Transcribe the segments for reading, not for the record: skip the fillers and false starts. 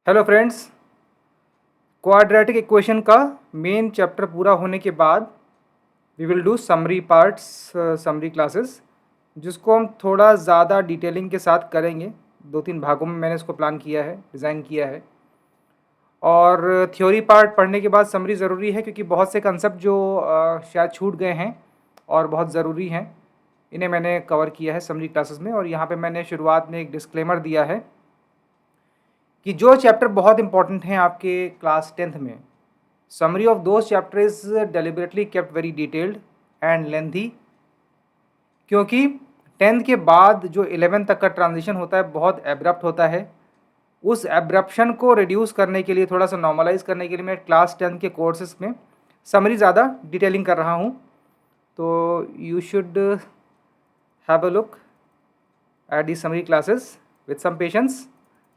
Hello friends, quadratic equation का main chapter पूरा होने के बाद we will do summary parts, summary classes, जिसको हम थोड़ा ज़्यादा डिटेलिंग के साथ करेंगे। 2-3 भागों में मैंने इसको प्लान किया है, डिज़ाइन किया है। और थ्योरी पार्ट पढ़ने के बाद समरी ज़रूरी है, क्योंकि बहुत से कंसेप्ट जो शायद छूट गए हैं और बहुत ज़रूरी हैं, इन्हें मैंने कवर किया है समरी क्लासेस में। और यहाँ पे मैंने शुरुआत में एक डिस्क्लेमर दिया है कि जो चैप्टर बहुत इंपॉर्टेंट हैं आपके क्लास 10th में, summary of those chapter is deliberately kept very detailed and lengthy, क्योंकि 10th के बाद जो 11th तक का ट्रांजिशन होता है बहुत एब्रप्ट होता है। उस एब्रप्शन को रिड्यूस करने के लिए, थोड़ा सा नॉर्मलाइज करने के लिए, मैं क्लास 10th के कोर्सेज में समरी ज़्यादा डिटेलिंग कर रहा हूँ। तो you should have a look at the summary classes with some patience.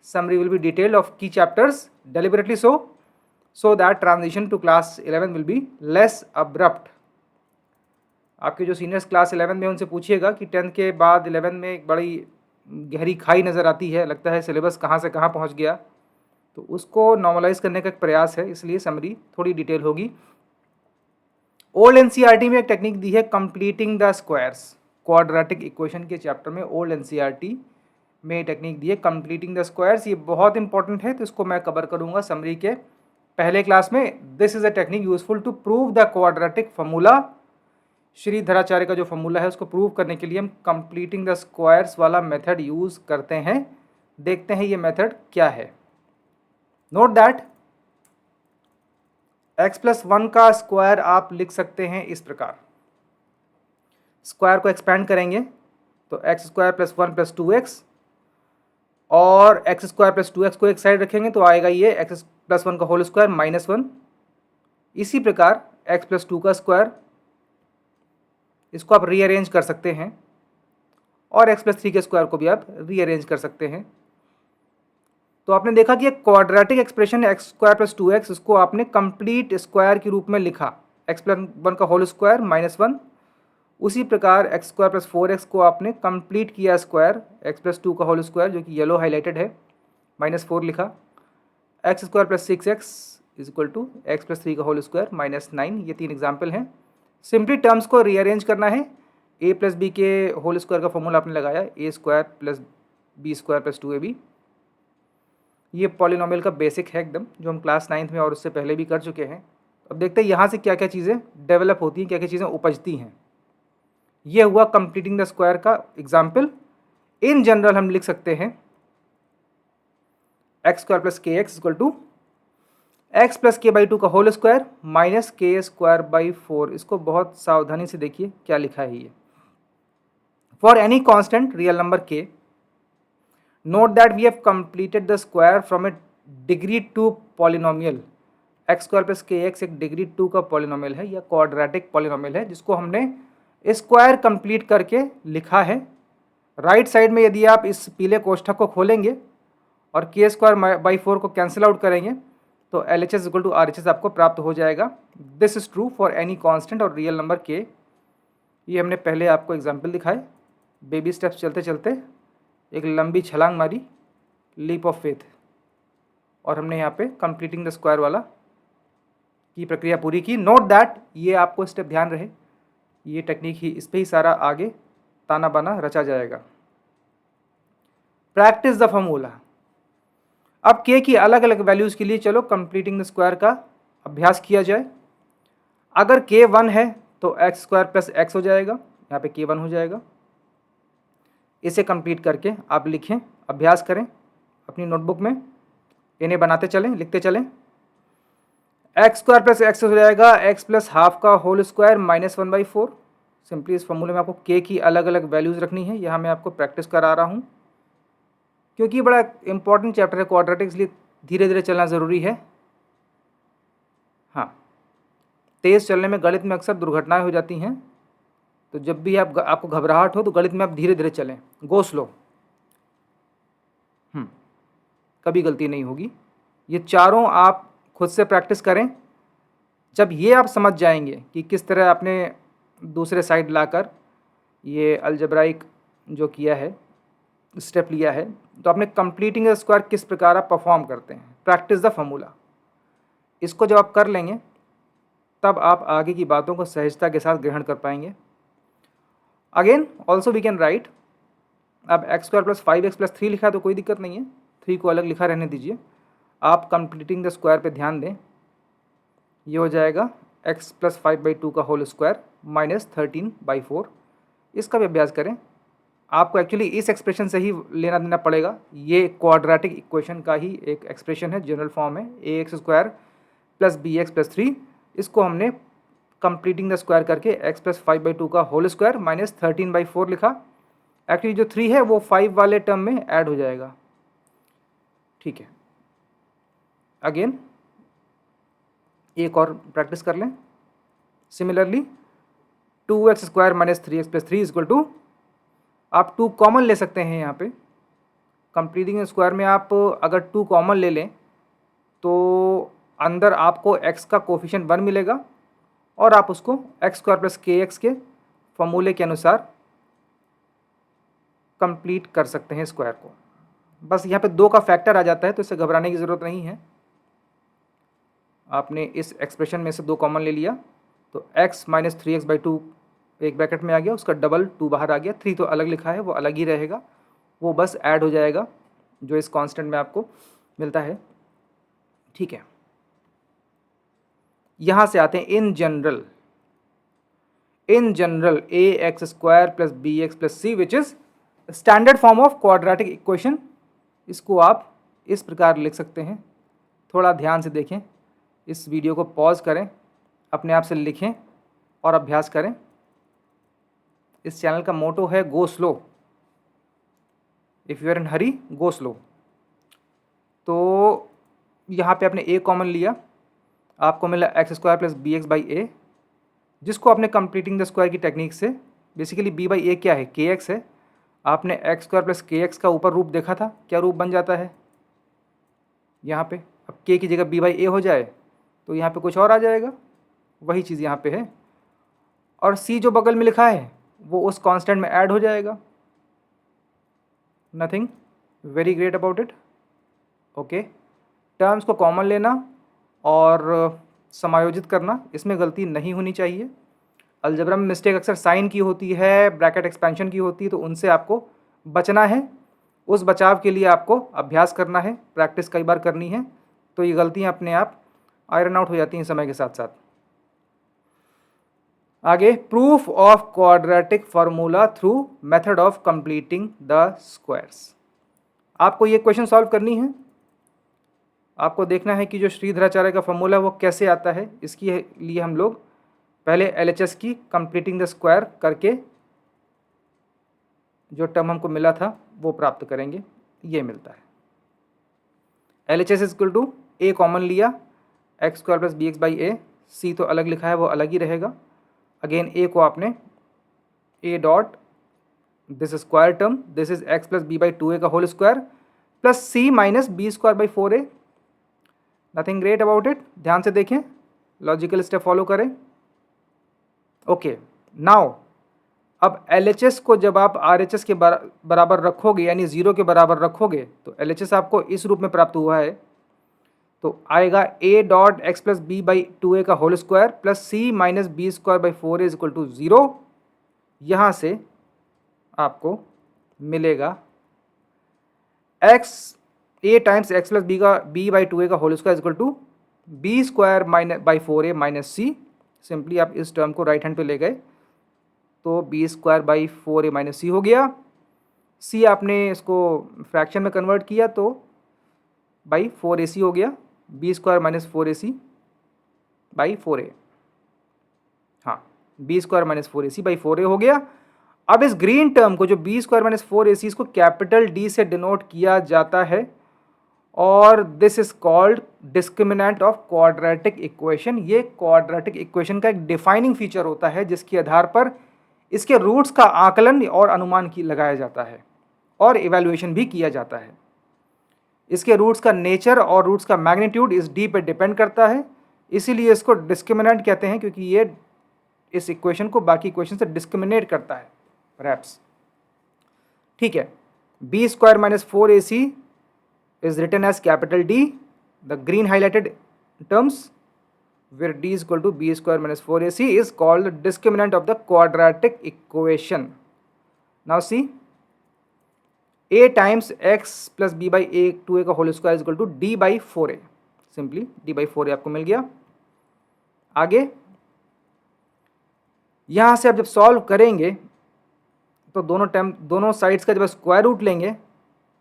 Summary will be detailed of key chapters deliberately so that transition to class 11 will be less abrupt. आपके जो seniors class 11 में उनसे पूछिएगा कि 10th के बाद 11 में एक बड़ी गहरी खाई नज़र आती है, लगता है सिलेबस कहाँ से कहाँ पहुँच गया, तो उसको नॉर्मलाइज करने का एक प्रयास है, इसलिए समरी थोड़ी डिटेल होगी। ओल्ड एनसीईआरटी में एक टेक्निक दी है completing the squares. Quadratic equation के चैप्टर में ओल्ड एनसीईआरटी में टेक्निक दी है कंप्लीटिंग द स्क्वायर्स। ये बहुत इंपॉर्टेंट है, तो इसको मैं कवर करूंगा समरी के पहले क्लास में। This is a technique useful to prove the quadratic formula. Sridharacharya का जो फॉर्मूला है उसको प्रूव करने के लिए हम कंप्लीटिंग द स्क्वायर्स वाला मेथड यूज करते हैं। देखते हैं ये मेथड क्या है। नोट दैट x+1 का स्क्वायर आप लिख सकते हैं इस प्रकार। स्क्वायर को एक्सपेंड करेंगे तो x² + 1 + 2x, और x² + 2x को एक साइड रखेंगे तो आएगा ये x+1 का होल स्क्वायर -1। इसी प्रकार x+2 का स्क्वायर, इसको आप रीअरेंज कर सकते हैं, और x+3 के स्क्वायर को भी आप रीअरेंज कर सकते हैं। तो आपने देखा कि एक क्वाड्रेटिक एक्सप्रेशन है x² + 2x, इसको आपने कंप्लीट स्क्वायर के रूप में लिखा, x+1 का होल स्क्वायर -1। उसी प्रकार x² + 4x को आपने कंप्लीट किया स्क्वायर, x+2 का होल स्क्वायर जो कि येलो हाईलाइटेड है, -4 लिखा। x² + 6x = x+3 का होल स्क्वायर -9। ये 3 एग्जाम्पल हैं। सिंपली टर्म्स को रीअरेंज करना है। a + b के होल स्क्वायर का फॉर्मूला आपने लगाया, a² + b² + 2ab। ये पॉलिनोमियल का बेसिक है एकदम, जो हम क्लास 9th में और उससे पहले भी कर चुके हैं। अब देखते हैं यहाँ से क्या क्या चीज़ें डेवलप होती हैं, क्या क्या चीज़ें उपजती हैं। ये हुआ कंप्लीटिंग द स्क्वायर का एग्जाम्पल। इन जनरल हम लिख सकते हैं x² + kx = x + k/2 का होल स्क्वायर -k²/4। इसको बहुत सावधानी से देखिए क्या लिखा है ये। For any constant real number k, note that we have completed the square from a degree 2 polynomial. x² + kx एक डिग्री 2 का पॉलिनोमियल है या क्वाड्रेटिक पॉलिनोमियल है, जिसको हमने स्क्वायर कंप्लीट करके लिखा है। राइट साइड में यदि आप इस पीले कोष्ठक को खोलेंगे और k²/4 को कैंसिल आउट करेंगे तो LHS = RHS आपको प्राप्त हो जाएगा। This is true for any constant और रियल नंबर k। ये हमने पहले आपको एग्जाम्पल दिखाए। बेबी स्टेप्स चलते चलते एक लंबी छलांग मारी, लीप ऑफ फेथ, और हमने यहाँ पे कंप्लीटिंग द स्क्वायर वाला की प्रक्रिया पूरी की। नोट दैट ये आपको स्टेप ध्यान रहे, ये टेक्निक ही, इस पे ही सारा आगे ताना बाना रचा जाएगा। Practice the formula. अब k की अलग अलग वैल्यूज़ के लिए चलो कंप्लीटिंग द स्क्वायर का अभ्यास किया जाए। अगर k 1 है तो x² + x हो जाएगा, यहाँ पे k 1 हो जाएगा। इसे कंप्लीट करके आप लिखें, अभ्यास करें अपनी नोटबुक में, इन्हें बनाते चलें, लिखते चलें। x² + x हो जाएगा x + ½ का होल स्क्वायर -1/4। सिंपली इस फॉर्मूले में आपको k की अलग अलग वैल्यूज़ रखनी है। यहाँ मैं आपको प्रैक्टिस करा रहा हूँ, क्योंकि बड़ा इंपॉर्टेंट चैप्टर है क्वाड्रेटिक, इसलिए धीरे धीरे चलना ज़रूरी है। हाँ, तेज़ चलने में गणित में अक्सर दुर्घटनाएं हो जाती हैं, तो जब भी आपको घबराहट हो तो गणित में आप धीरे धीरे चलें, गो स्लो। कभी गलती नहीं होगी। ये चारों आप खुद से प्रैक्टिस करें। जब ये आप समझ जाएंगे कि किस तरह आपने दूसरे साइड लाकर ये अलजेब्राइक जो किया है, स्टेप लिया है, तो आपने कंप्लीटिंग द स्क्वायर किस प्रकार आप परफॉर्म करते हैं। Practice the formula. इसको जब आप कर लेंगे तब आप आगे की बातों को सहजता के साथ ग्रहण कर पाएंगे। Again also we can write, अब x² + 5x + 3 लिखा है तो कोई दिक्कत नहीं है, 3 को अलग लिखा रहने दीजिए। आप कंप्लीटिंग द स्क्वायर पे ध्यान दें, ये हो जाएगा x + 5/2 का होल स्क्वायर माइनस 13/4। इसका भी अभ्यास करें। आपको एक्चुअली इस एक्सप्रेशन से ही लेना देना पड़ेगा, ये क्वाड्रेटिक इक्वेशन का ही एक एक्सप्रेशन है, जनरल फॉर्म है ax² + bx + 3। इसको हमने कंप्लीटिंग द स्क्वायर करके x + 5/2 का होल स्क्वायर माइनस 13/4 लिखा। एक्चुअली जो 3 है वो 5 वाले टर्म में ऐड हो जाएगा। ठीक है, अगेन एक और प्रैक्टिस कर लें। सिमिलरली 2x² - 3x + 3 = आप 2 कॉमन ले सकते हैं। यहाँ पे कंप्लीटिंग स्क्वायर में आप अगर 2 कॉमन ले लें तो अंदर आपको x का कोफिशिएंट 1 मिलेगा और आप उसको x² + kx के फॉर्मूले के अनुसार कंप्लीट कर सकते हैं स्क्वायर को। बस यहाँ पे 2 का फैक्टर आ जाता है तो इससे घबराने की ज़रूरत नहीं है। आपने इस एक्सप्रेशन में से 2 कॉमन ले लिया तो x - 3x/2 एक ब्रैकेट में आ गया, उसका डबल 2 बाहर आ गया, 3 तो अलग लिखा है वो अलग ही रहेगा, वो बस ऐड हो जाएगा जो इस कांस्टेंट में आपको मिलता है। ठीक है, यहाँ से आते हैं in general ax² + bx + c which is standard form of quadratic equation. इसको आप इस प्रकार लिख सकते हैं। थोड़ा ध्यान से देखें, इस वीडियो को पॉज करें, अपने आप से लिखें और अभ्यास करें। इस चैनल का मोटो है go slow, if you are in hurry go slow. तो यहाँ पे आपने a कॉमन लिया, आपको मिला x² + bx/a, जिसको आपने कंप्लीटिंग द स्क्वायर की टेक्निक से, बेसिकली b/a क्या है, kx है, आपने x² + kx का ऊपर रूप देखा था, क्या रूप बन जाता है यहाँ पे। अब k की जगह b/a हो जाए तो यहाँ पे कुछ और आ जाएगा, वही चीज़ यहाँ पे है। और c जो बगल में लिखा है वो उस कांस्टेंट में ऐड हो जाएगा। Nothing very great about it. Okay, terms को कॉमन लेना और समायोजित करना, इसमें गलती नहीं होनी चाहिए। अलजेब्रा में मिस्टेक अक्सर साइन की होती है, ब्रैकेट एक्सपेंशन की होती है, तो उनसे आपको बचना है। उस बचाव के लिए आपको अभ्यास करना है, प्रैक्टिस कई बार करनी है, तो ये गलतियाँ अपने आप आयरन आउट हो जाती हैं समय के साथ साथ। आगे, proof of quadratic formula through method of completing the squares. आपको ये क्वेश्चन सॉल्व करनी है। आपको देखना है कि जो श्रीधराचार्य का फॉर्मूला है वो कैसे आता है। इसके लिए हम लोग पहले LHS की कंप्लीटिंग द स्क्वायर करके जो टर्म हमको मिला था वो प्राप्त करेंगे। ये मिलता है LHS = a कॉमन लिया, x² + bx/a, c तो अलग लिखा है वो अलग ही रहेगा। अगेन a को आपने a dot this square term, this is x + b/2a का whole square plus c - b²/4a। Nothing great about it. ध्यान से देखें, लॉजिकल स्टेप फॉलो करें। ओके, नाउ अब LHS को जब आप RHS के बराबर रखोगे, यानी 0 के बराबर रखोगे, तो LHS आपको इस रूप में प्राप्त हुआ है। तो आएगा a डॉट x + b/2a का whole square plus c - b²/4a = 0। यहाँ से आपको मिलेगा a टाइम्स x + b/2a का whole square = b² - c। Simply आप इस टर्म को राइट हैंड पे ले गए तो b²/4a - c हो गया। c आपने इसको फ्रैक्शन में कन्वर्ट किया तो बाई 4ac हो गया, b² - 4ac/4a। हाँ, b² - 4ac/4a हो गया। अब इस ग्रीन टर्म को जो b² - 4ac, इसको कैपिटल D से डिनोट किया जाता है और this is called discriminant of quadratic equation. ये क्वाड्रेटिक इक्वेशन का एक डिफाइनिंग फीचर होता है जिसके आधार पर इसके रूट्स का आकलन और अनुमान की लगाया जाता है और इवैल्यूएशन भी किया जाता है। इसके रूट्स का नेचर और रूट्स का मैग्नीट्यूड इस d पे डिपेंड करता है, इसीलिए इसको डिस्क्रिमिनेंट कहते हैं, क्योंकि ये इस इक्वेशन को बाकी इक्वेशन से डिस्क्रिमिनेट करता है परहैप्स। ठीक है, b² - 4ac is written as capital D, the green highlighted terms where d is equal to b square minus 4ac is called the discriminant of the quadratic equation. Now see, a times x plus b by a 2a का whole square is equal to d by 4a. Simply d by 4a आपको मिल गया. आगे यहाँ से आप जब solve करेंगे तो दोनों साइड्स का जब स्क्वायर रूट लेंगे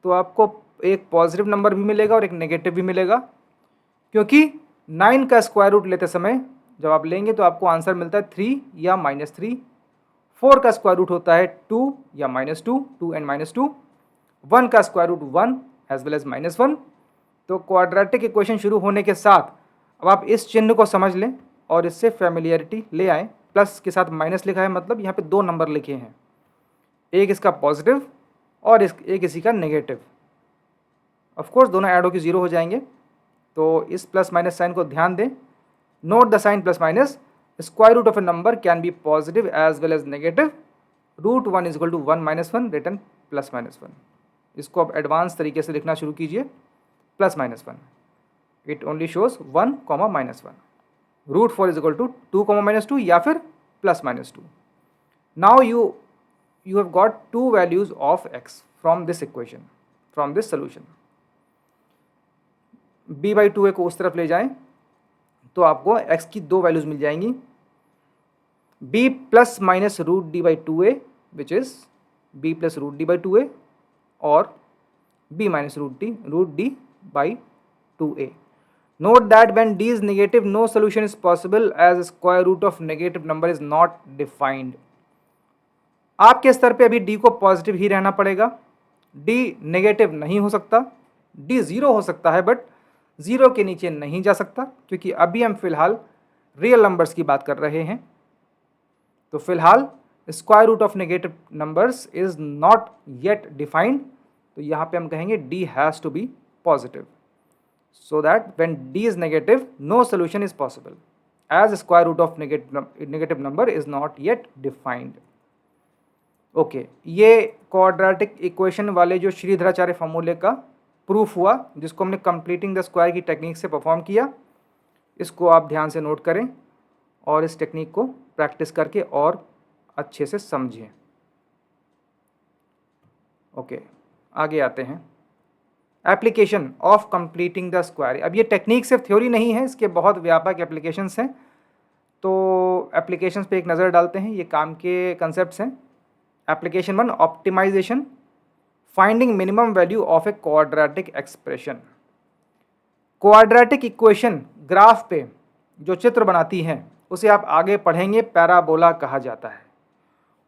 तो आपको एक पॉजिटिव नंबर भी मिलेगा और एक नेगेटिव भी मिलेगा, क्योंकि 9 का स्क्वायर रूट लेते समय जब आप लेंगे तो आपको आंसर मिलता है 3 या -3. 4 का स्क्वायर रूट होता है 2 या -2, 2 एंड -2. 1 का square root 1 as well as -1. तो क्वाड्रेटिक इक्वेशन शुरू होने के साथ अब आप इस चिन्ह को समझ लें और इससे फैमिलियरिटी ले आएँ. प्लस के साथ माइनस लिखा है, मतलब यहाँ पे 2 नंबर लिखे हैं, एक इसका पॉजिटिव और एक इसी का नेगेटिव. ऑफ कोर्स दोनों ऐड होकर 0 हो जाएंगे. तो इस प्लस माइनस साइन को ध्यान दें. Note the sign plus minus. Square root of a number can be positive as well as negative. Root 1 is equal to 1 - 1 return plus -1. इसको अब एडवांस तरीके से लिखना शुरू कीजिए. Plus -1 it only shows 1, -1. Root 4 is equal to 2, -2 या फिर plus -2. Now you have got 2 values of x from this equation, from this solution. b by 2a को उस तरफ ले जाएं तो आपको x की 2 वैल्यूज मिल जाएंगी. b plus minus root d by 2a which is b plus root d by 2a और b minus root d by 2a. Note that when d is negative, no solution is possible as square root of negative number is not defined. आपके स्तर पे अभी d को positive ही रहना पड़ेगा. d negative नहीं हो सकता, d 0 हो सकता है बट 0 के नीचे नहीं जा सकता, क्योंकि अभी हम फिलहाल रियल नंबर्स की बात कर रहे हैं. तो फिलहाल square root of negative numbers is not yet defined. तो यहाँ पे हम कहेंगे d has to be positive, so that when d is negative no solution is possible as square root of negative number is not yet defined. Okay, ये quadratic equation वाले जो श्रीधराचार्य फॉर्मूले का प्रूफ हुआ, जिसको हमने कंप्लीटिंग द स्क्वायर की technique से परफॉर्म किया. इसको आप ध्यान से नोट करें और इस टेक्निक को प्रैक्टिस करके और अच्छे से समझें. ओके, आगे आते हैं. Application of completing the square. अब ये टेक्निक सिर्फ थ्योरी नहीं है, इसके बहुत व्यापक एप्लीकेशंस हैं. तो एप्लीकेशंस पे एक नज़र डालते हैं. ये काम के कंसेप्ट्स हैं. Application 1, optimization, finding minimum value of a quadratic expression. Quadratic equation graph पे जो चित्र बनाती हैं उसे आप आगे पढ़ेंगे पैराबोला कहा जाता है.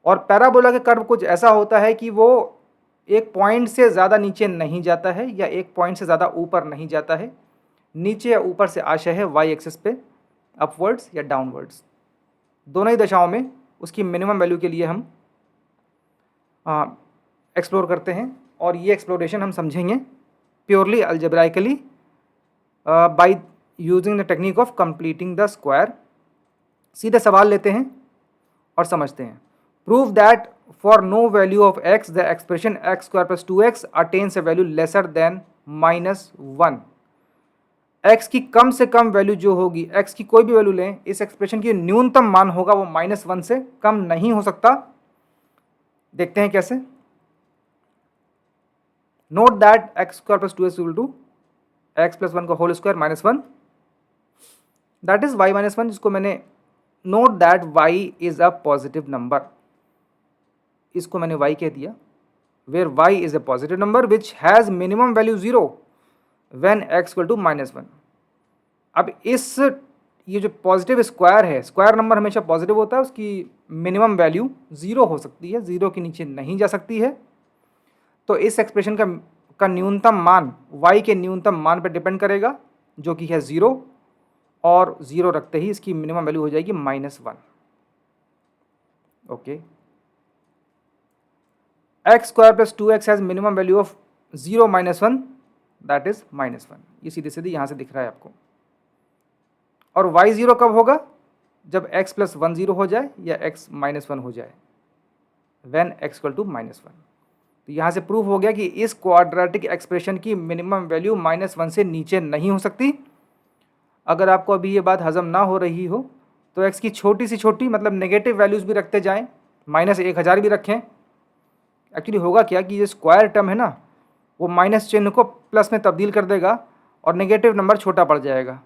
और पैराबोला के कर्व कुछ ऐसा होता है कि वो एक पॉइंट से ज़्यादा नीचे नहीं जाता है या एक पॉइंट से ज़्यादा ऊपर नहीं जाता है. नीचे या ऊपर से आशय है वाई एक्सिस पे, अपवर्ड्स या डाउनवर्ड्स, दोनों ही दशाओं में उसकी मिनिमम वैल्यू के लिए हम एक्सप्लोर करते हैं. और ये एक्सप्लोरेशन हम समझेंगे purely algebraically by using the technique of completing the square. सीधे सवाल लेते हैं और समझते हैं. Prove that for no value of x the expression x square plus 2x attains a value lesser than -1. x की कम से कम वैल्यू जो होगी, x की कोई भी वैल्यू लें, इस एक्सप्रेशन की न्यूनतम मान होगा वो -1 से कम नहीं हो सकता. देखते हैं कैसे. Note that x square plus 2x equal to x plus 1 का whole square -1, that is y -1, जिसको मैंने note that y is a positive number, इसको मैंने y कह दिया. Where y is a positive number which has minimum value 0 when x equal to -1. अब इस ये जो पॉजिटिव स्क्वायर है, स्क्वायर नंबर हमेशा पॉजिटिव होता है, उसकी मिनिमम वैल्यू 0 हो सकती है, 0 के नीचे नहीं जा सकती है. तो इस एक्सप्रेशन का न्यूनतम मान y के न्यूनतम मान पर डिपेंड करेगा, जो कि है 0, और 0 रखते ही इसकी मिनिमम वैल्यू हो जाएगी -1. Okay, x square plus 2x has minimum value of 0 -1, that is -1. ये सीधे सीधे यहाँ से दिख रहा है आपको. और y 0 कब होगा? जब x plus 1 0 हो जाए या x -1 हो जाए, when x equal to -1. तो यहाँ से प्रूफ हो गया कि इस क्वाड्रेटिक एक्सप्रेशन की मिनिमम वैल्यू -1 से नीचे नहीं हो सकती। अगर आपको अभी ये बात हजम ना हो रही हो तो x की छोटी सी छोटी मतलब नेगेटिव वैल्यूज़ भी रखते जाएं, -1000 भी रखें। एक्चुअली होगा क्या कि ये स्क्वायर टर्म है ना, वो माइनस चिन्ह को प्लस में तब्दील कर देगा और नेगेटिव नंबर छोटा पड़ जाएगा,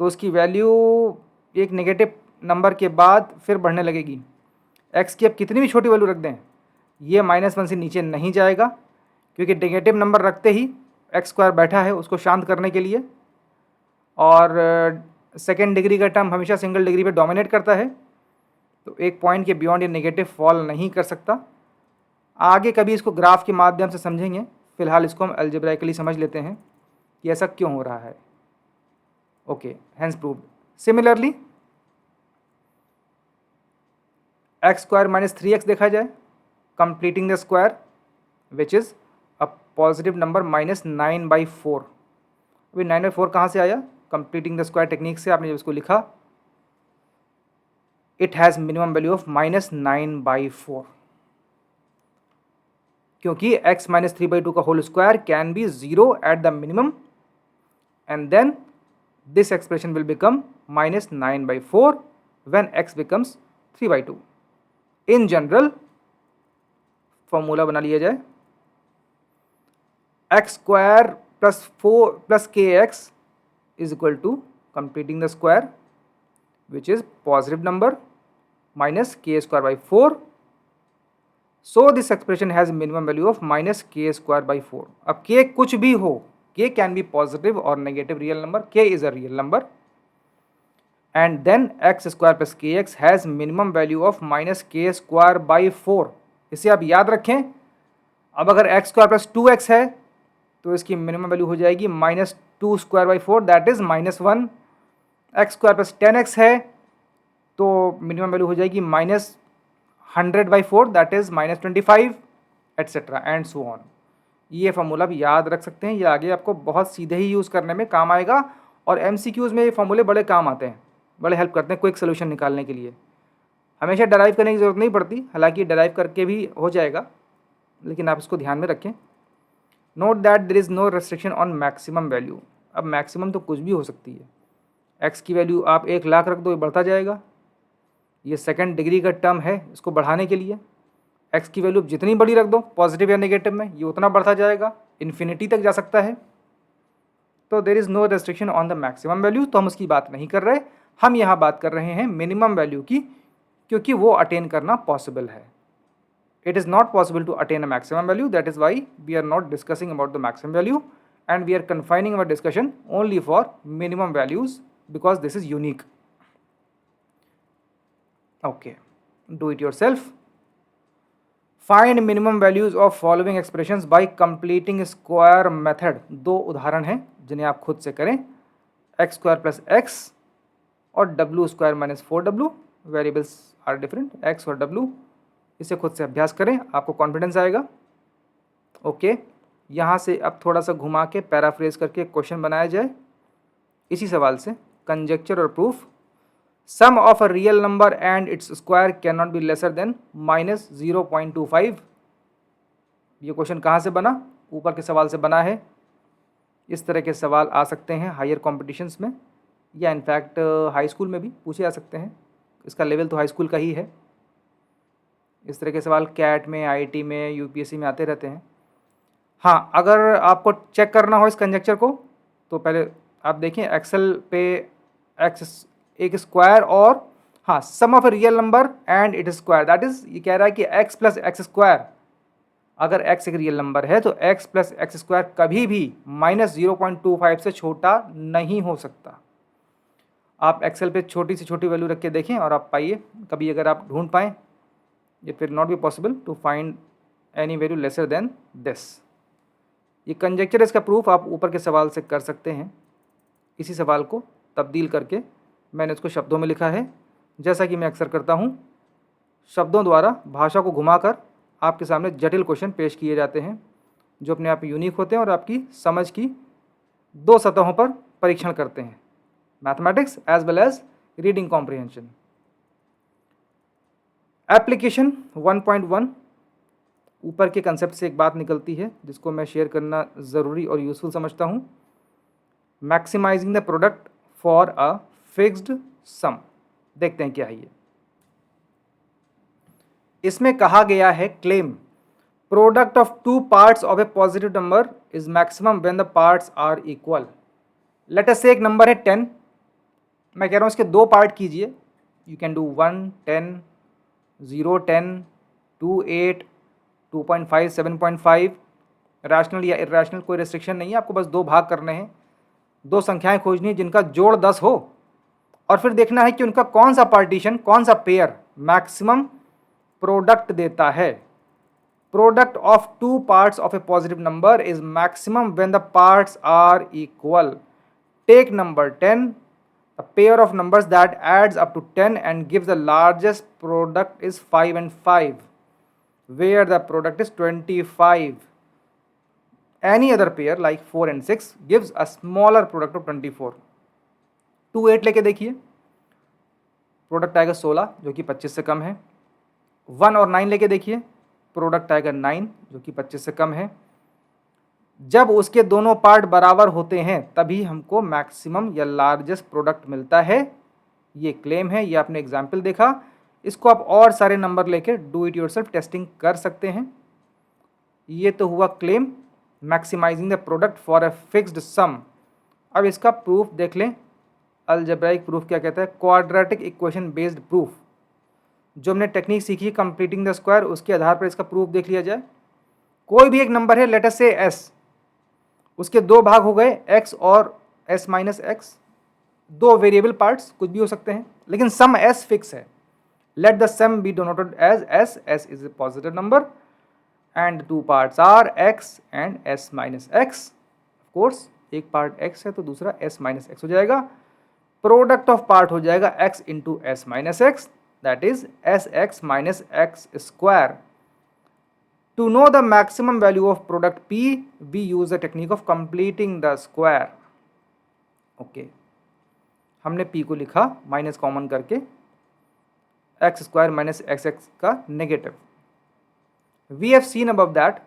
तो उसकी वैल्यू एक नेगेटिव नंबर के बाद फिर बढ़ने लगेगी। x की अब कितनी भी छोटी वैल्यू रख दें, ये -1 से नीचे नहीं जाएगा, क्योंकि नेगेटिव नंबर रखते ही x² बैठा है उसको शांत करने के लिए, और सेकेंड डिग्री का टर्म हमेशा सिंगल डिग्री पे डोमिनेट करता है, तो एक पॉइंट के बियॉन्ड ये नेगेटिव फॉल नहीं कर सकता। आगे कभी इसको ग्राफ के माध्यम से समझेंगे, फिलहाल इसको हम अलजेब्राइकली समझ लेते हैं कि ऐसा क्यों हो रहा है। Okay, hence proved. Similarly x² - 3x देखा जाए, completing the square which is a positive number -9/4। अभी 9/4 कहाँ से आया? कंप्लीटिंग द स्क्वायर टेक्निक से आपने जब इसको लिखा, it has minimum value of -9/4, क्योंकि x - 3/2 का whole square can be 0 at the minimum and then this expression will become -9/4 when x becomes 3/2। In general formula बना लिया जाए, x² + 4 + kx is equal to completing the square which is positive number minus k²/4. So this expression has minimum value of -k²/4। अब k कुछ भी हो, k can be positive or negative real number, k is a real number, and then x² + kx has minimum value of -k²/4। इसे आप याद रखें। अब अगर x² + 2x है तो इसकी मिनिमम वैल्यू हो जाएगी -2²/4, दैट इज -1। x² + 10x है तो मिनिमम वैल्यू हो जाएगी -100/4, that is -25, etcetera and so on. ये फॉर्मूला भी याद रख सकते हैं, ये आगे आपको बहुत सीधे ही यूज़ करने में काम आएगा, और MCQs में ये फॉर्मूले बड़े काम आते हैं, बड़े हेल्प करते हैं क्विक सोल्यूशन निकालने के लिए। हमेशा डराइव करने की ज़रूरत नहीं पड़ती, हालांकि डराइव करके भी हो जाएगा, लेकिन आप इसको ध्यान में रखें। Note that there is no restriction on maximum value. अब मैक्सिमम तो कुछ भी हो सकती है, x की वैल्यू आप 1 लाख रख दो, ये बढ़ता जाएगा। ये सेकंड डिग्री का टर्म है, इसको बढ़ाने के लिए x की वैल्यू जितनी बड़ी रख दो पॉजिटिव या नेगेटिव में, ये उतना बढ़ता जाएगा, इन्फिनिटी तक जा सकता है। तो there is no restriction on the maximum value, तो हम उसकी बात नहीं कर रहे, हम यहाँ बात कर रहे हैं मिनिमम वैल्यू की, क्योंकि वो अटेन करना पॉसिबल है। It is not possible to attain a maximum value, that is why we are not discussing about the maximum value and we are confining our discussion only for minimum values because this is unique. Okay, do it yourself. Find minimum values of following expressions by completing square method। दो उदाहरण हैं जिन्हें आप खुद से करें, x² + x और w² - 4w। Variables are different, x और w। इसे खुद से अभ्यास करें, आपको कॉन्फिडेंस आएगा। ओके, यहाँ से अब थोड़ा सा घुमा के पैराफ्रेज करके क्वेश्चन बनाया जाए इसी सवाल से। कंजेक्चर और proof. Sum of a real number and its square can not be lesser than -0.25। ये क्वेश्चन कहाँ से बना? ऊपर के सवाल से बना है। इस तरह के सवाल आ सकते हैं हायर कॉम्पिटिशन्स में, या इनफैक्ट हाई स्कूल में भी पूछे जा सकते हैं। इसका लेवल तो हाई स्कूल का ही है। इस तरह के सवाल कैट में, IIT में, UPSC में आते रहते हैं। हाँ, अगर आपको चेक करना हो इस कंजेक्चर को तो पहले आप देखें एक्सेल पे एक्स एक स्क्वायर और हाँ sum of a real number and it square, that is ये कह रहा है कि x + x²। अगर x एक रियल नंबर है तो x + x² कभी भी -0.25 से छोटा नहीं हो सकता। आप एक्सेल पे छोटी से छोटी वैल्यू रख के देखें और आप पाइए, कभी अगर आप ढूंढ पाएँ, it will not be possible to find any value lesser than this। ये कंजेक्चर, इसका प्रूफ आप ऊपर के सवाल से कर सकते हैं। इसी सवाल को तब्दील करके मैंने इसको शब्दों में लिखा है, जैसा कि मैं अक्सर करता हूँ। शब्दों द्वारा भाषा को घुमाकर आपके सामने जटिल क्वेश्चन पेश किए जाते हैं, जो अपने आप यूनिक होते हैं और आपकी समझ की दो सतहों पर परीक्षण करते हैं, mathematics as well as reading comprehension. Application 1.1 ऊपर के कंसेप्ट से एक बात निकलती है जिसको मैं शेयर करना ज़रूरी और यूज़फुल समझता हूँ। Maximising the product for a fixed sum. देखते हैं क्या है ये। इसमें कहा गया है claim product of two parts of a positive number is maximum when the parts are equal. Let us say एक नंबर है 10, मैं कह रहा हूँ इसके दो पार्ट कीजिए। You can do 1 10 0 10 2 8 2.5 7.5। रैशनल या इरेशनल कोई रेस्ट्रिक्शन नहीं है, आपको बस दो भाग करने हैं, दो संख्याएं खोजनी है जिनका जोड़ 10 हो और फिर देखना है कि उनका कौन सा पार्टीशन, कौन सा पेयर मैक्सिमम प्रोडक्ट देता है। Product of two parts of a positive number is maximum when the parts are equal. Take number 10, a pair of numbers that adds up to 10 and gives the largest product is 5 and 5, where the product is 25. Any other pair like 4 and 6 gives a smaller product of 24. 2 8 लेके देखिए, product आएगा 16 जो कि 25 से कम है। 1 और 9 लेके देखिए, प्रोडक्ट आएगा 9 जो कि 25 से कम है। जब उसके दोनों पार्ट बराबर होते हैं तभी हमको मैक्सिमम या लार्जेस्ट प्रोडक्ट मिलता है। ये क्लेम है, ये आपने एग्जाम्पल देखा। इसको आप और सारे नंबर लेके डू इट योरसेल्फ टेस्टिंग कर सकते हैं। ये तो हुआ claim maximising the product for a fixed sum. अब इसका प्रूफ देख लें। अलजेब्राइक प्रूफ क्या कहता है? Quadratic equation based proof. जो हमने टेक्निक सीखी है कंप्लीटिंग द स्क्वायर, उसके आधार पर इसका प्रूफ देख लिया जाए। कोई भी एक नंबर है, लेट अस से एस, उसके दो भाग हो गए x और s माइनस एक्स, दो वेरिएबल पार्ट्स कुछ भी हो सकते हैं, लेकिन सम s फिक्स है। Let the sum be denoted as s, s is a positive number and two parts are x and s minus x. Of course एक part x है तो दूसरा s माइनस एक्स हो जाएगा। Product of part हो जाएगा x into s minus x, that is sx minus x square. To know the maximum value of product P, we use the technique of completing the square. Okay, हमने P को लिखा minus common करके, x square minus x x का negative. We have seen above that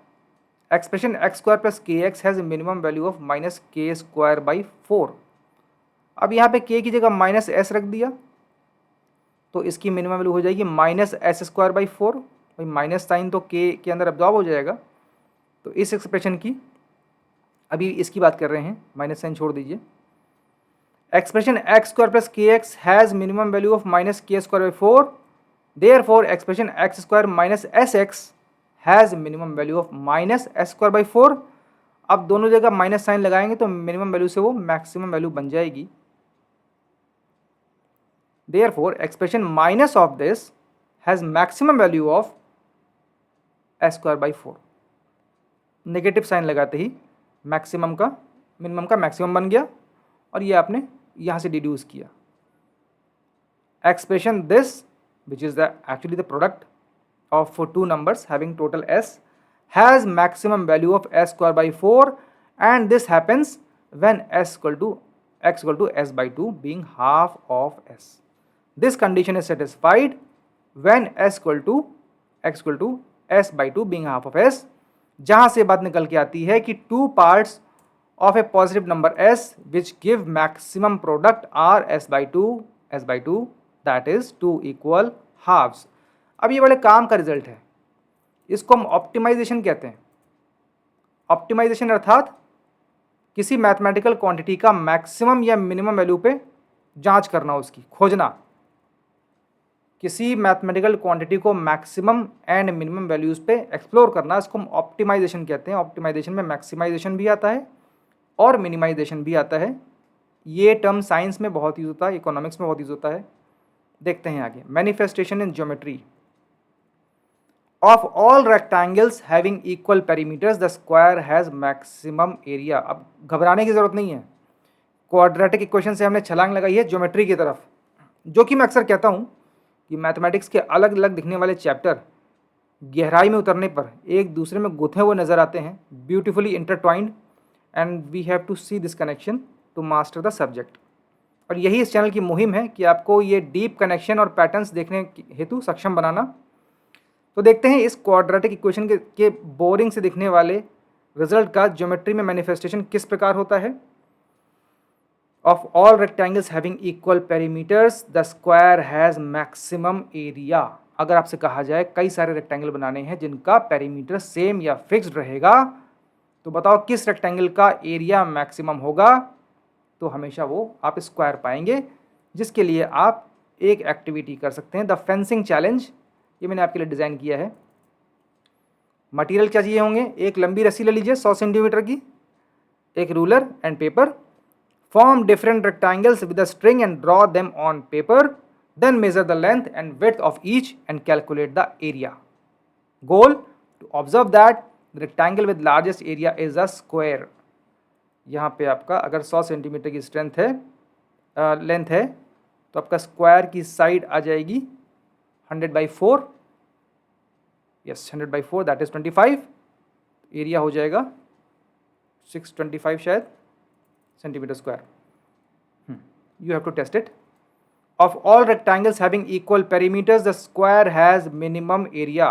expression x square plus kx has a minimum value of minus k square by 4. अब यहाँ पे k की जगह माइनस s रख दिया तो इसकी मिनिमम वैल्यू हो जाएगी माइनस एस स्क्वायर बाई 4। भाई माइनस साइन तो के अंदर अब्जॉर्ब हो जाएगा, तो इस एक्सप्रेशन की, अभी इसकी बात कर रहे हैं, माइनस साइन छोड़ दीजिए। Expression x square plus k x has minimum value of minus k square by 4, therefore expression x square minus s x has minimum value of minus s square by 4। अब दोनों जगह minus sign लगाएंगे तो minimum value से वो maximum value बन जाएगी। Therefore expression minus of this has maximum value of S square by 4। Negative sign लगाते ही मैक्सिमम का मिनिमम का मैक्सिमम बन गया और ये आपने यहाँ से डिड्यूस किया। Expression this which is the actually the product of two numbers having total s has maximum value of s square by 4 and this happens when s equal to s by 2 being half of s। This condition is satisfied when s equal to s by 2 being half of s, जहां से बात निकल के आती है कि two parts of a positive number s which give maximum product are s by 2 that is two equal halves. अब ये बड़े काम का रिजल्ट है, इसको हम ऑप्टिमाइजेशन कहते हैं। ऑप्टिमाइजेशन अर्थात किसी मैथमेटिकल क्वांटिटी का मैक्सिमम या मिनिमम वैल्यू पे जांच करना, उसकी खोजना। किसी मैथमेटिकल क्वांटिटी को मैक्सिमम एंड मिनिमम वैल्यूज़ पे एक्सप्लोर करना, इसको हम ऑप्टिमाइजेशन कहते हैं। ऑप्टिमाइजेशन में मैक्सिमाइजेशन भी आता है और मिनिमाइजेशन भी आता है। ये टर्म साइंस में बहुत यूज़ होता है, इकोनॉमिक्स में बहुत यूज़ होता है। देखते हैं आगे। Manifestation in geometry of all rectangles having equal perimeters the square has maximum area. अब घबराने की ज़रूरत नहीं है, क्वाड्रेटिक इक्वेशन से हमने छलांग लगाई है ज्योमेट्री की तरफ, जो कि मैं अक्सर कहता हूँ कि मैथमेटिक्स के अलग अलग दिखने वाले चैप्टर गहराई में उतरने पर एक दूसरे में गुथे हुए नज़र आते हैं, beautifully intertwined, and we have to see this connection to master the subject. और यही इस चैनल की मुहिम है कि आपको ये डीप कनेक्शन और पैटर्न्स देखने हेतु सक्षम बनाना। तो देखते हैं इस क्वाड्रेटिक इक्वेशन के बोरिंग से दिखने वाले रिजल्ट का ज्योमेट्री में मैनिफेस्टेशन किस प्रकार होता है। Of all rectangles having equal perimeters the square has maximum area. अगर आपसे कहा जाए कई सारे रेक्टेंगल बनाने हैं जिनका पेरीमीटर सेम या फिक्स्ड रहेगा, तो बताओ किस रेक्टेंगल का एरिया मैक्सिमम होगा। तो हमेशा वो आप स्क्वायर पाएंगे, जिसके लिए आप एक एक्टिविटी कर सकते हैं, द फेंसिंग चैलेंज। ये मैंने आपके लिए डिज़ाइन किया है। मटेरियल क्या चाहिए होंगे, एक लंबी रस्सी ले लीजिए 100 सेंटीमीटर की, एक ruler and paper. Form different rectangles with a string and draw them on paper, then measure the length and width of each and calculate the area. Goal to observe that rectangle with largest area is a square. यहाँ पे आपका अगर 100 centimetre की strength है, length है, तो आपका square की साइड आ जाएगी 100/4, यस 100/4 दैट इज 25। एरिया हो जाएगा 625 शायद centimetre square. You have to test it. Of all rectangles having equal perimeters the square has minimum area.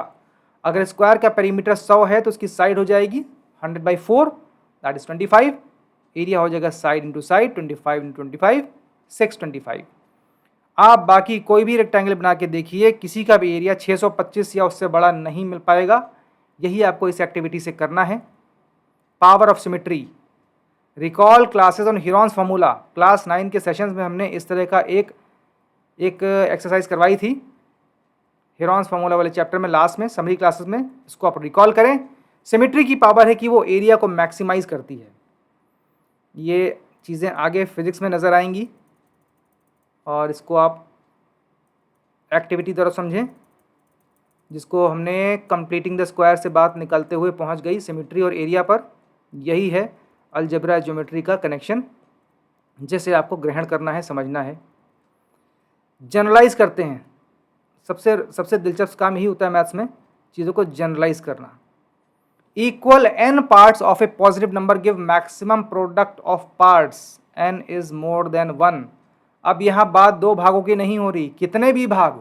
अगर स्क्वायर का पेरीमीटर 100 है तो उसकी साइड हो जाएगी 100/4 दैट इज 25। एरिया हो जाएगा साइड इंटू साइड 25 इंटू 25 625। आप बाकी कोई भी रेक्टेंगल बना के देखिए, किसी का भी एरिया 625 या उससे बड़ा नहीं मिल पाएगा। यही आपको इस एक्टिविटी से करना है। Power of symmetry. Recall classes on Heron's formula. Class 9 के सेशंस में हमने इस तरह का एक एक्सरसाइज करवाई थी हीरोन्स फार्मूला वाले चैप्टर में, लास्ट में समरी क्लासेस में। इसको आप रिकॉल करें। सिमेट्री की पावर है कि वो एरिया को मैक्सिमाइज करती है। ये चीज़ें आगे फिजिक्स में नज़र आएंगी और इसको आप एक्टिविटी द्वारा समझें, जिसको हमने कंप्लीटिंग द स्क्वायर से बात निकलते हुए पहुंच गई सिमेट्री और एरिया पर। यही है अलजेब्रा ज्योमेट्री का कनेक्शन, जिसे आपको ग्रहण करना है, समझना है। जनरलाइज करते हैं। सबसे दिलचस्प काम यही होता है मैथ्स में, चीज़ों को जनरलाइज करना। Equal n parts of a positive number give maximum product of parts n is more than 1। अब यहाँ बात दो भागों की नहीं हो रही, कितने भी भाग,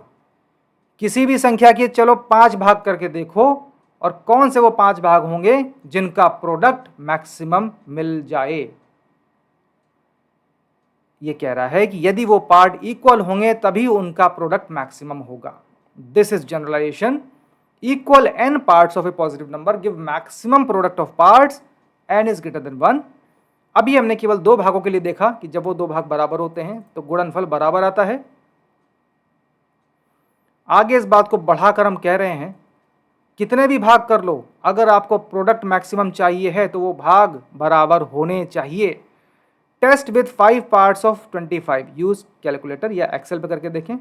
किसी भी संख्या के चलो 5 भाग करके देखो, और कौन से वो 5 भाग होंगे जिनका प्रोडक्ट मैक्सिमम मिल जाए। ये कह रहा है कि यदि वो पार्ट इक्वल होंगे तभी उनका प्रोडक्ट मैक्सिमम होगा। This is generalisation. Equal n parts of a positive number give maximum product of parts n is greater than 1। अभी हमने केवल 2 भागों के लिए देखा कि जब वो 2 भाग बराबर होते हैं तो गुणनफल बराबर आता है। आगे इस बात को बढ़ाकर हम कह रहे हैं कितने भी भाग कर लो, अगर आपको प्रोडक्ट मैक्सिमम चाहिए है तो वो भाग बराबर होने चाहिए। Test with 5 parts of 25। Use calculator या एक्सेल पे करके देखें।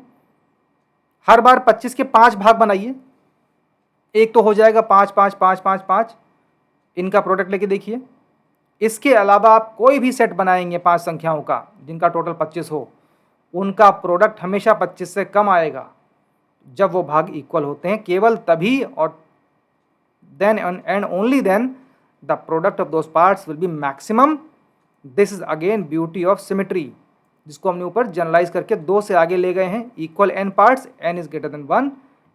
हर बार 25 के 5 भाग बनाइए। एक तो हो जाएगा 5 5 5 5 5, इनका प्रोडक्ट लेके देखिए। इसके अलावा आप कोई भी सेट बनाएंगे 5 संख्याओं का जिनका टोटल 25 हो, उनका प्रोडक्ट हमेशा 25 से कम आएगा जब वो भाग इक्वल होते हैं। केवल तभी और then and only then the product of those parts will be maximum. This is again beauty of symmetry, जिसको हमने ऊपर जनरलाइज करके 2 से आगे ले गए हैं। Equal n parts, n is greater than 1।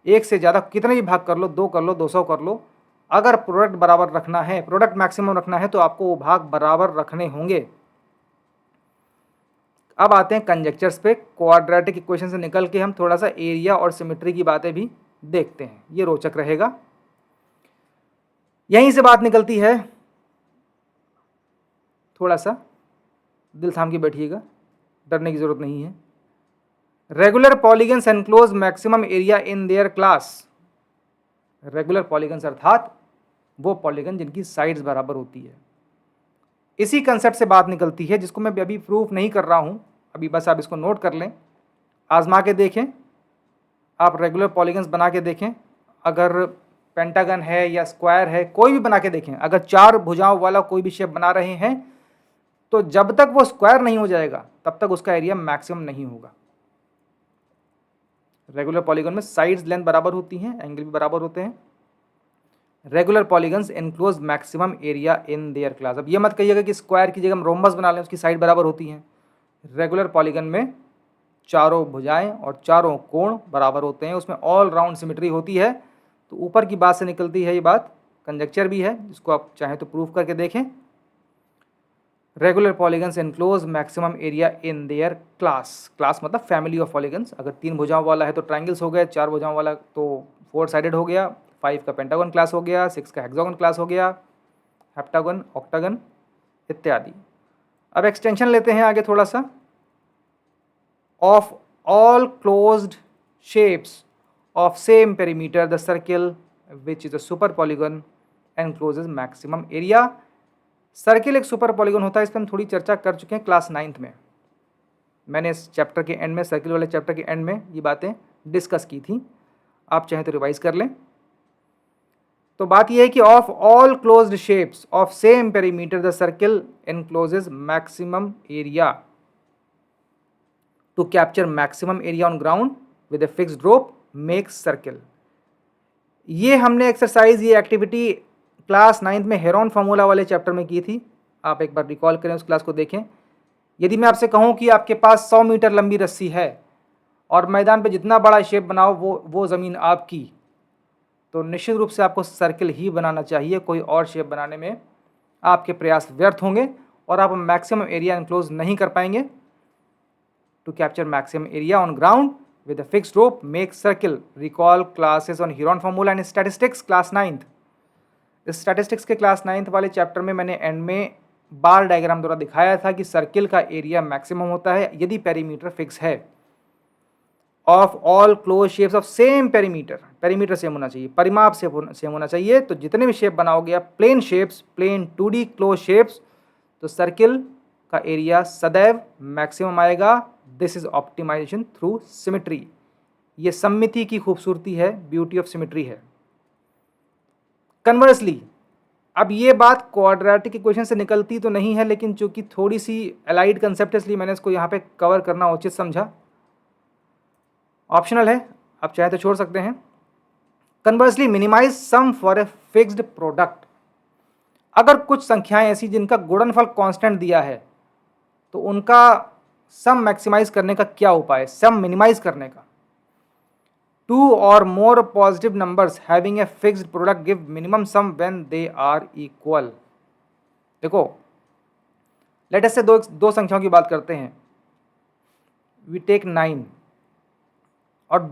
एक से ज़्यादा कितने भी भाग कर लो, 2 कर लो, 200 कर लो, अगर प्रोडक्ट बराबर रखना है, प्रोडक्ट मैक्सिमम रखना है, तो आपको वो भाग बराबर रखने होंगे। अब आते हैं कंजेक्चर्स पे। क्वाड्रेटिक इक्वेशन से निकल के हम थोड़ा सा एरिया और सिमेट्री की बातें भी देखते हैं, ये रोचक रहेगा। यहीं से बात निकलती है, थोड़ा सा दिल थाम के बैठिएगा, डरने की जरूरत नहीं है। Regular polygons enclose maximum area in their class. Regular polygons अर्थात वो पॉलीगन जिनकी साइड्स बराबर होती है। इसी कंसेप्ट से बात निकलती है, जिसको मैं अभी प्रूफ नहीं कर रहा हूँ, अभी बस आप इसको नोट कर लें, आजमा के देखें। आप रेगुलर पॉलीगन्स बना के देखें, अगर पेंटागन है या स्क्वायर है, कोई भी बना के देखें। अगर 4 भुजाओं वाला कोई भी शेप बना रहे हैं तो जब तक वो स्क्वायर नहीं हो जाएगा तब तक उसका एरिया मैक्सिमम नहीं होगा। रेगुलर पॉलीगन में साइड्स लेंथ बराबर होती हैं, एंगल भी बराबर होते हैं। Regular polygons enclose maximum area in their class. अब ये मत कहिएगा कि स्क्वायर की जगह हम रोम्बस बना लें, उसकी साइड बराबर होती हैं। रेगुलर पॉलीगन में चारों भुजाएं और चारों कोण बराबर होते हैं, उसमें ऑल राउंड सिमेट्री होती है। तो ऊपर की बात से निकलती है ये बात, कंजक्चर भी है, जिसको आप चाहें तो प्रूफ करके देखें। Regular polygons enclose maximum area in their class, class मतलब फैमिली ऑफ पॉलीगन्स। अगर 3 भुजाओं वाला है तो ट्राइंगल्स हो गए, 4 भुजाओं वाला तो 4 साइडेड हो गया, 5 का पेंटागन क्लास हो गया, 6 का हेक्सागन क्लास हो गया, हेप्टागन, ऑक्टागन इत्यादि। अब एक्सटेंशन लेते हैं आगे थोड़ा सा। Of all closed shapes of same perimeter the circle which is a super polygon encloses maximum area. Circle एक सुपर पॉलीगन होता है, इस पर हम थोड़ी चर्चा कर चुके हैं क्लास 9th में। मैंने इस चैप्टर के एंड में, सर्किल वाले चैप्टर के एंड में ये बातें डिस्कस की थी, आप चाहें तो रिवाइज कर लें। तो बात यह है कि of all closed shapes of same perimeter the circle encloses maximum area to capture maximum area on ground with a fixed drop makes circle. ये हमने एक्सरसाइज, ये एक्टिविटी क्लास 9th में हेरॉन फार्मूला वाले चैप्टर में की थी। आप एक बार रिकॉल करें, उस क्लास को देखें। यदि मैं आपसे कहूं कि आपके पास 100 मीटर लंबी रस्सी है और मैदान पे जितना बड़ा शेप बनाओ वो ज़मीन आपकी, तो निश्चित रूप से आपको सर्किल ही बनाना चाहिए, कोई और शेप बनाने में आपके प्रयास व्यर्थ होंगे और आप मैक्सिमम एरिया एनक्लोज नहीं कर पाएंगे। To capture maximum area on ground with a fixed rope make circle. Recall classes on Heron formula and statistics class 9th। इस स्टैटिस्टिक्स के क्लास 9th वाले चैप्टर में मैंने एंड में बार डायग्राम द्वारा दिखाया था कि सर्किल का एरिया मैक्सिमम होता है यदि पेरीमीटर फिक्स है। Of all close shapes of same perimeter, perimeter same होना चाहिए, परिमाप सेम होना चाहिए। तो जितने भी शेप बनाओगे आप, plane shapes, plane 2D close shapes, तो सर्किल का एरिया सदैव मैक्सिमम आएगा। This is optimisation through symmetry. ये सममिति की खूबसूरती है, ब्यूटी ऑफ सिमेट्री है। कन्वर्सली, अब ये बात क्वाड्रेटिक इक्वेशन से निकलती तो नहीं है, लेकिन चूंकि थोड़ी सी अलाइड कंसेप्ट है इसलिए मैंने इसको यहाँ पे कवर करना उचित समझा। ऑप्शनल है, आप चाहे तो छोड़ सकते हैं। Conversely minimise sum for a fixed product. अगर कुछ संख्याएं ऐसी जिनका गुणनफल कांस्टेंट दिया है तो उनका सम मैक्सिमाइज करने का क्या उपाय है, सम मिनिमाइज करने का। 2 or more positive numbers having a fixed product give minimum sum when they are equal। देखो, लेट अस से दो संख्याओं की बात करते हैं। वी टेक 9 और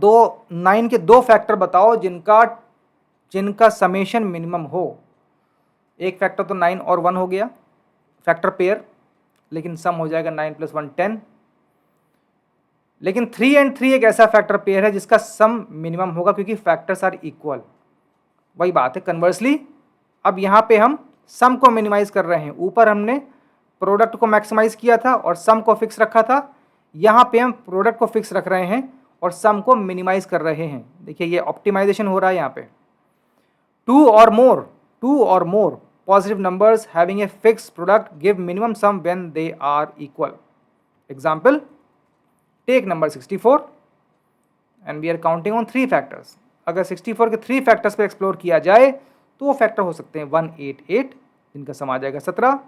9 के 2 फैक्टर बताओ जिनका समेशन मिनिमम हो। एक फैक्टर तो 9 और 1 हो गया, फैक्टर पेयर, लेकिन सम हो जाएगा 9 + 1 10। लेकिन 3 और 3 एक ऐसा फैक्टर पेयर है जिसका सम मिनिमम होगा क्योंकि फैक्टर्स आर इक्वल। वही बात है कन्वर्सली। अब यहाँ पे हम सम को मिनिमाइज कर रहे हैं। ऊपर हमने प्रोडक्ट को मैक्सिमाइज किया था और सम को फिक्स रखा था। यहाँ पे हम प्रोडक्ट को फिक्स रख रहे हैं और सम को मिनिमाइज कर रहे हैं। देखिए ये ऑप्टिमाइजेशन हो रहा है यहाँ पे। 2 or more positive numbers having a fixed product give minimum sum when they are equal। Example, take number 64 and we are counting on 3 factors। अगर 64 के 3 फैक्टर्स पे एक्सप्लोर किया जाए तो वो फैक्टर हो सकते हैं 188 जिनका सम आ जाएगा 17,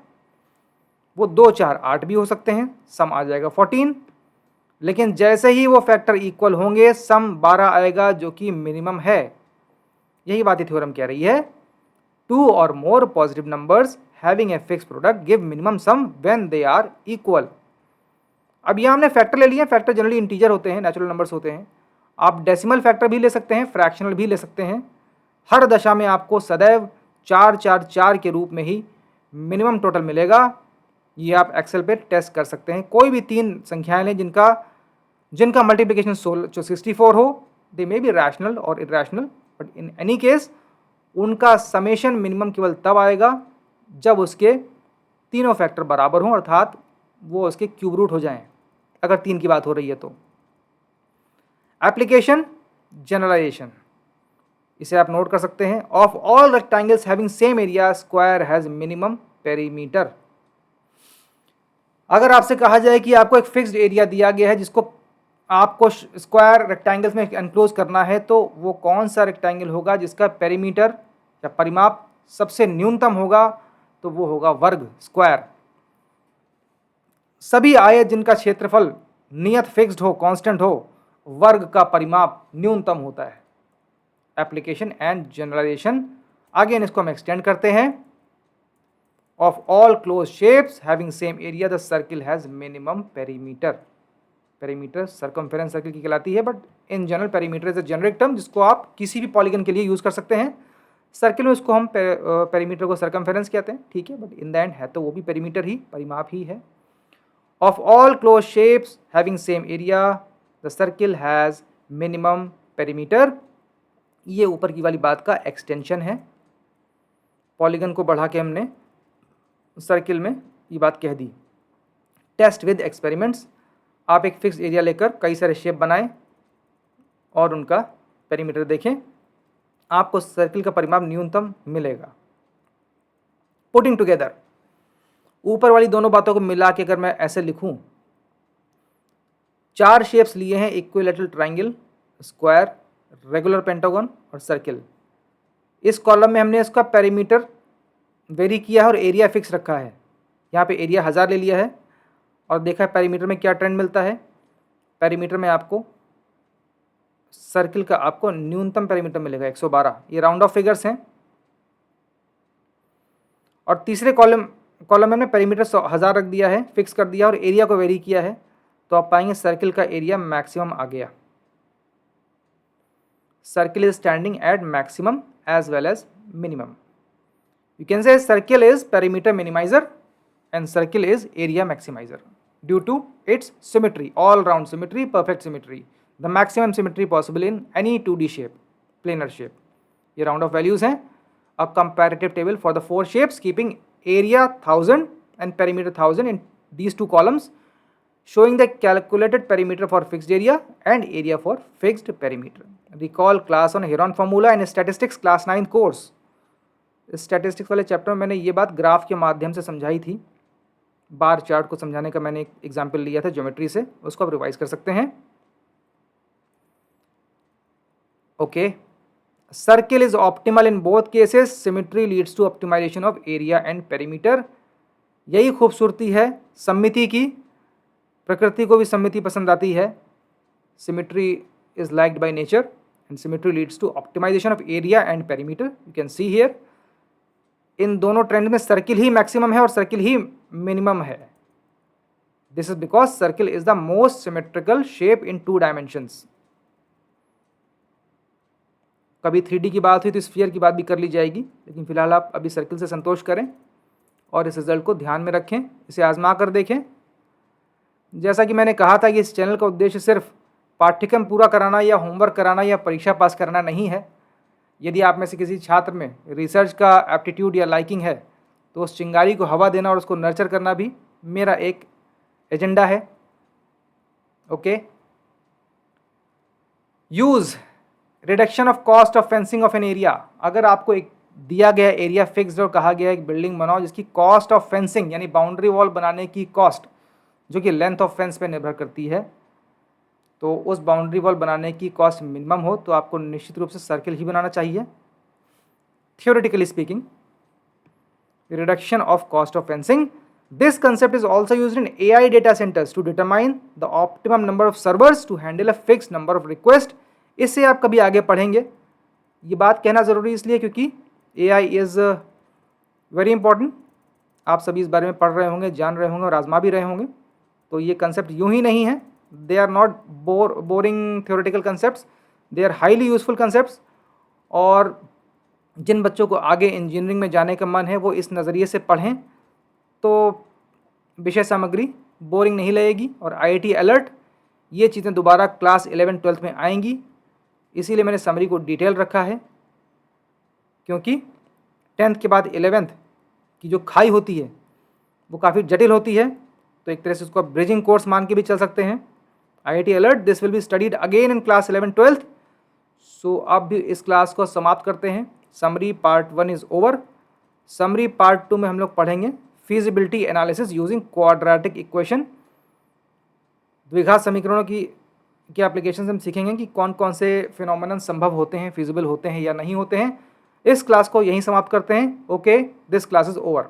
वो 2 4 8 भी हो सकते हैं, सम आ जाएगा 14। लेकिन जैसे ही वो फैक्टर इक्वल होंगे सम 12 आएगा जो कि मिनिमम है। यही बात ये थ्योरम कह रही है। 2 or more positive numbers having a fixed product give minimum sum when they are equal। अब यहाँ हमने फैक्टर ले लिए। फैक्टर जनरली इंटीजर होते हैं, नेचुरल नंबर्स होते हैं। आप डेसिमल फैक्टर भी ले सकते हैं, फ्रैक्शनल भी ले सकते हैं। हर दशा में आपको सदैव 4 4 4 के रूप में ही मिनिमम टोटल मिलेगा। ये आप एक्सेल पे टेस्ट कर सकते हैं। कोई भी 3 संख्याएं लें जिनका मल्टीप्लिकेशन 64 हो, दे मे बी रैशनल और irrational, but in any case उनका समेशन मिनिमम केवल तब आएगा जब उसके तीनों फैक्टर बराबर हों, अर्थात वो उसके क्यूब रूट हो जाएं, अगर 3 की बात हो रही है तो। एप्लीकेशन, जनरलाइजेशन, इसे आप नोट कर सकते हैं। Of all rectangles having same area square has minimum perimeter. अगर आपसे कहा जाए कि आपको एक फिक्स्ड एरिया दिया गया है जिसको आपको स्क्वायर रेक्टेंगल्स में एनक्लोज करना है, तो वो कौन सा रेक्टेंगल होगा जिसका पेरीमीटर या परिमाप सबसे न्यूनतम होगा, तो वो होगा वर्ग, स्क्वायर। सभी आयत जिनका क्षेत्रफल नियत फिक्स्ड हो, कांस्टेंट हो, वर्ग का परिमाप न्यूनतम होता है। Application and generalisation. अगेन इसको हम एक्सटेंड करते हैं। Of all close shapes having same area the circle has minimum perimeter. Perimeter circumference circle की कहलाती है, but in general perimeter is a generic term जिसको आप किसी भी पॉलीगन के लिए यूज़ कर सकते हैं। सर्किल में उसको हम पेरीमीटर को सर्कमफेरेंस कहते हैं, ठीक है, बट इन द एंड है तो वो भी पेरीमीटर ही, परिमाप ही है। Of all close shapes having same area the circle has minimum perimeter. ये ऊपर की वाली बात का एक्सटेंशन है। पॉलीगन को बढ़ा के हमने सर्किल में ये बात कह दी। Test with experiments. आप एक फिक्स एरिया लेकर कई सारे शेप बनाएं और उनका पेरीमीटर देखें, आपको सर्किल का परिमाप न्यूनतम मिलेगा। पुटिंग टुगेदर, ऊपर वाली दोनों बातों को मिला के अगर मैं ऐसे लिखूं, 4 शेप्स लिए हैं, equilateral triangle, square, regular pentagon और सर्किल। इस कॉलम में हमने इसका पेरीमीटर वेरी किया है और एरिया फिक्स रखा है। यहाँ पे एरिया 1000 ले लिया है और देखा है पेरीमीटर में क्या ट्रेंड मिलता है। पेरीमीटर में आपको सर्किल का आपको न्यूनतम पेरीमीटर मिलेगा 112। ये राउंड ऑफ फिगर्स हैं। और तीसरे कॉलम में हमने पेरीमीटर 1000 रख दिया है, फिक्स कर दिया और एरिया को वेरी किया है, तो आप पाएंगे सर्किल का एरिया मैक्सिमम आ गया। Circle is standing at maximum as well as minimum. You can say circle is perimeter minimizer and circle is area maximizer due to its symmetry, all round symmetry, perfect symmetry, the maximum symmetry possible in any 2D shape, planar shape. ये round of values हैं। A comparative table for the 4 shapes keeping area 1000 and perimeter 1000 in these 2 columns, showing the calculated perimeter for fixed area and area for fixed perimeter. Recall class on Heron formula and statistics class 9 course. Statistics वाले chapter में मैंने ये बात graph के माध्यम से समझाई थी। बार चार्ट को समझाने का मैंने एक एग्जाम्पल लिया था ज्योमेट्री से, उसको आप रिवाइज कर सकते हैं। Okay, circle is optimal in both cases, symmetry leads to optimisation of area and perimeter. यही खूबसूरती है सममिति की, प्रकृति को भी सममिति पसंद आती है। Symmetry is liked by nature and symmetry leads to optimisation of area and perimeter. You can see here, इन दोनों ट्रेंड में सर्किल ही मैक्सिमम है और सर्किल ही मिनिमम है। This is because circle is the most symmetrical shape in 2 dimensions. कभी 3D की बात हुई तो स्फीयर की बात भी कर ली जाएगी, लेकिन फिलहाल आप अभी सर्किल से संतोष करें और इस रिजल्ट को ध्यान में रखें, इसे आजमा कर देखें। जैसा कि मैंने कहा था कि इस चैनल का उद्देश्य सिर्फ पाठ्यक्रम पूरा कराना या होमवर्क कराना या परीक्षा पास करना नहीं है। यदि आप में से किसी छात्र में रिसर्च का एप्टीट्यूड या लाइकिंग है तो उस चिंगारी को हवा देना और उसको नर्चर करना भी मेरा एक एजेंडा है। Okay, use reduction of cost of fencing of an area. अगर आपको एक दिया गया एरिया फिक्स्ड और कहा गया एक बिल्डिंग बनाओ जिसकी कॉस्ट ऑफ फेंसिंग यानी बाउंड्री वॉल बनाने की कॉस्ट जो कि लेंथ ऑफ फेंस पे निर्भर करती है, तो उस बाउंड्री वॉल बनाने की कॉस्ट मिनिमम हो तो आपको निश्चित रूप से सर्किल ही बनाना चाहिए। Theoretically speaking, reduction of cost of fencing, this concept is also used in AI data centres to determine the optimum number of servers to handle a fixed number of request. इससे आप कभी आगे पढ़ेंगे। ये बात कहना ज़रूरी इसलिए क्योंकि AI इज़ वेरी इंपॉर्टेंट। आप सभी इस बारे में पढ़ रहे होंगे, जान रहे होंगे और आजमा भी रहे होंगे। तो ये कंसेप्ट यूं ही नहीं है, they are not boring theoretical concepts, they are highly useful concepts। और जिन बच्चों को आगे इंजीनियरिंग में जाने का मन है वो इस नज़रिए से पढ़ें तो विषय सामग्री बोरिंग नहीं लगेगी। और IIT अलर्ट ये चीज़ें दोबारा क्लास 11 12 में आएंगी, इसीलिए मैंने समरी को डिटेल रखा है, क्योंकि 10th के बाद 11th की जो खाई होती है वो काफ़ी जटिल होती है। तो एक तरह से उसको ब्रिजिंग कोर्स मान के भी चल सकते हैं। IIT alert, this will be studied again in class 11 12। सो अब भी इस क्लास को समाप्त करते हैं। Summary part 1 is over. Summary part 2 में हम लोग पढ़ेंगे feasibility analysis using quadratic equation. द्विघात समीकरणों की एप्लीकेशन हम सीखेंगे कि कौन कौन से फिनोमेनन संभव होते हैं, फिजिबल होते हैं या नहीं होते हैं। इस क्लास को यहीं समाप्त करते हैं। Okay, this class is over.